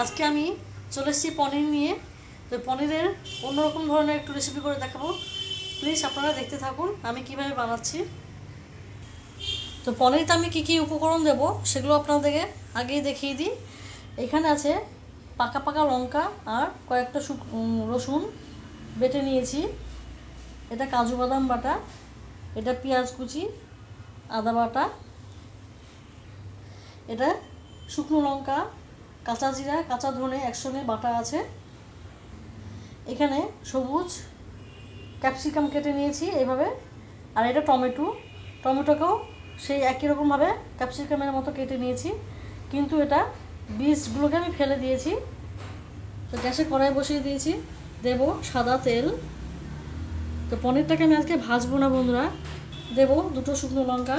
আজকে আমি চলে এসেছি পনির নিয়ে। তো পনিরের অন্যরকম ধরনের একটু রেসিপি করে দেখাবো। প্লিজ আপনারা দেখতে থাকুন আমি কিভাবে বানাচ্ছি। তো পনিরতে আমি কী কী উপকরণ দেব সেগুলো আপনাদেরকে আগেই দেখিয়ে দিই। এখানে আছে পাকা পাকা লঙ্কা আর কয়েকটা রসুন বেটে নিয়েছি। এটা কাজু বাদাম বাটা, এটা পেঁয়াজ কুচি, আদা বাটা, এটা শুকনো লঙ্কা, কাঁচা জিরা, কাঁচা ধনে একসঙ্গে বাটা আছে। এখানে সবুজ ক্যাপসিকাম কেটে নিয়েছি এইভাবে। আর এটা টমেটোকেও সেই একই রকমভাবে ক্যাপসিকামের মতো কেটে নিয়েছি, কিন্তু এটা বীজগুলোকে আমি ফেলে দিয়েছি। তো গ্যাসে কড়াই বসিয়ে দিয়েছি, দেব সাদা তেল। তো পনিরটাকে আমি আজকে ভাজবো না বন্ধুরা। দেব দুটো শুকনো লঙ্কা,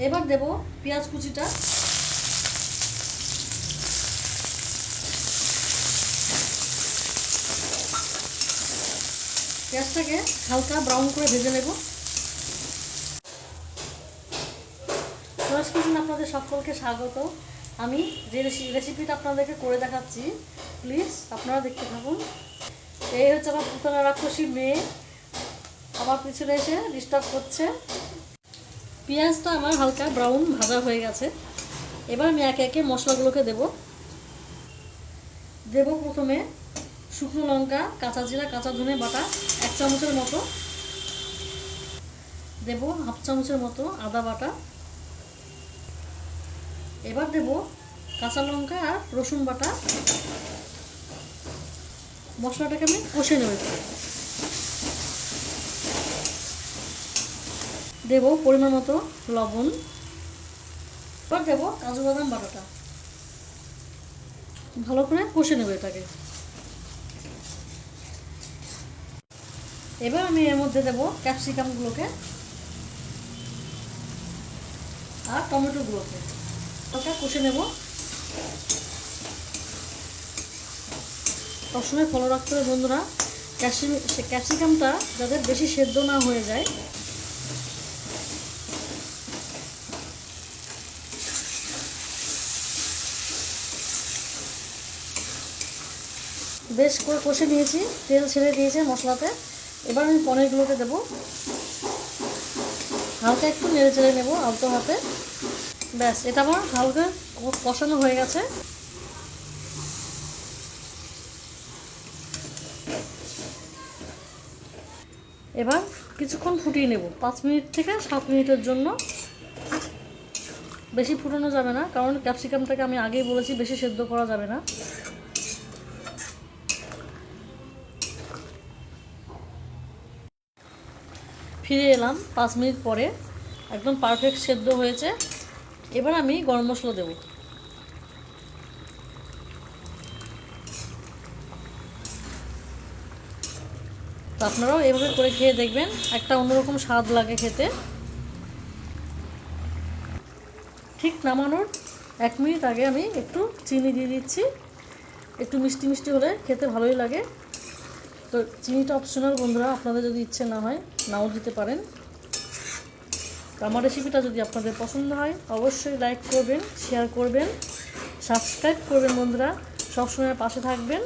এবার দেব পেঁয়াজ কুচিটা। পেঁয়াজটাকে হালকা ব্রাউন করে ভেজে নেব। চয়েস কিচেন আপনাদের সকলকে স্বাগত। আমি যে রেসিপিটা আপনাদেরকে করে দেখাচ্ছি, প্লিজ আপনারা দেখতে থাকুন। এই হচ্ছে আমার পুতলা রাক্ষসী মেয়ে, আমার পিছনে এসে ডিস্টার্ব করছে। পেঁয়াজটা আমার হালকা ব্রাউন ভাজা হয়ে গেছে। এবার আমি একে একে মশলাগুলোকে দেব। প্রথমে শুকনো লঙ্কা, কাঁচা জিরা, কাঁচা ধনে বাটা 1 চামচের মতো। দেব হাফ চামচের মতো আদা বাটা। এবার দেব কাঁচা লঙ্কা আর রসুন বাটা। মশলাটাকে আমি কষে নেব। দেব পরিমাণ মতো লবণ। এবার দেব কাজু বাদাম বাটাটা। ভালো করে কষে নেব এটাকে। এবার আমি এর মধ্যে দেব ক্যাপসিকামগুলোকে আর টমেটোগুলোকে। ওটা কষে নেব। সবসময় ফলো রাখতে হবে বন্ধুরা, ক্যাপসিকামটা যাদের বেশি সেদ্ধ না হয়ে যায়। বেশ করে কষে নিয়েছি, তেল ছেড়ে দিয়েছে মশলাতে। এবার আমি পনিরগুলোকে দেবো। হালকা একটু নেড়ে চেড়ে নেবো আলতো হাতে। ব্যাস, এটা আমার হালকা কষানো হয়ে গেছে। এবার কিছুক্ষণ ফুটিয়ে নেব, 5 মিনিট থেকে 7 মিনিটের জন্য। বেশি ফুটানো যাবে না, কারণ ক্যাপসিকামটাকে আমি আগেই বলেছি বেশি সেদ্ধ করা যাবে না। ফিরে এলাম 5 মিনিট পরে, একদম পারফেক্ট সেদ্ধ হয়েছে। এবার আমি গরম মশলা দেব। তো আপনারাও এভাবে করে খেয়ে দেখবেন, একটা অন্যরকম স্বাদ লাগে খেতে। ঠিক নামানোর 1 মিনিট আগে আমি একটু চিনি দিয়ে দিচ্ছি। একটু মিষ্টি মিষ্টি হলে খেতে ভালোই লাগে। তো চিনিটা অপশনাল বন্ধুরা, আপনাদের যদি ইচ্ছে না হয় নাও দিতে পারেন। তো আমার রেসিপিটা যদি আপনাদের পছন্দ হয় অবশ্যই লাইক করবেন, শেয়ার করবেন, সাবস্ক্রাইব করবেন বন্ধুরা। সবসময় পাশে থাকবেন।